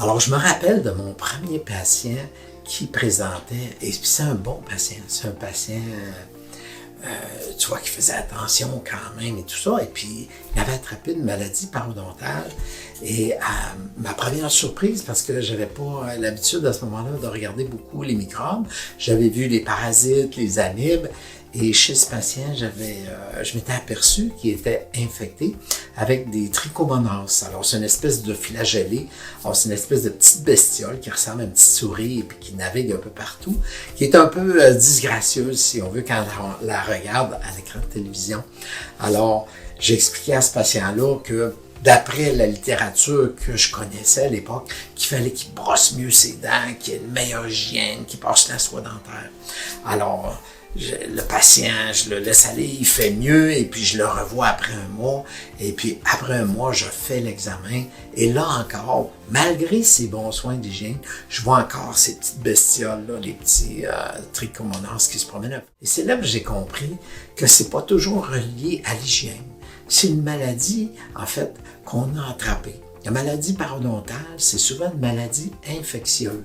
Alors, je me rappelle de mon premier patient qui présentait, et puis c'est un bon patient, c'est un patient, tu vois, qui faisait attention quand même et tout ça, et puis il avait attrapé une maladie parodontale, et ma première surprise, parce que j'avais pas l'habitude à ce moment-là de regarder beaucoup les microbes, j'avais vu les parasites, les amibes, et chez ce patient, je m'étais aperçu qu'il était infecté avec des trichomonas. Alors, c'est une espèce de flagellé. Alors, c'est une espèce de petite bestiole qui ressemble à une petite souris et puis qui navigue un peu partout, qui est un peu disgracieuse, si on veut, quand on la regarde à l'écran de télévision. Alors, j'ai expliqué à ce patient-là que d'après la littérature que je connaissais à l'époque, qu'il fallait qu'il brosse mieux ses dents, qu'il ait une meilleure hygiène, qu'il passe la soie dentaire. Alors, le patient, je le laisse aller, il fait mieux, et puis je le revois après un mois, et puis après un mois, je fais l'examen, et là encore, malgré ces bons soins d'hygiène, je vois encore ces petites bestioles-là, les petits trichomonas qui se promènent. Et c'est là que j'ai compris que c'est pas toujours relié à l'hygiène. C'est une maladie, en fait, qu'on a attrapée. La maladie parodontale, c'est souvent une maladie infectieuse.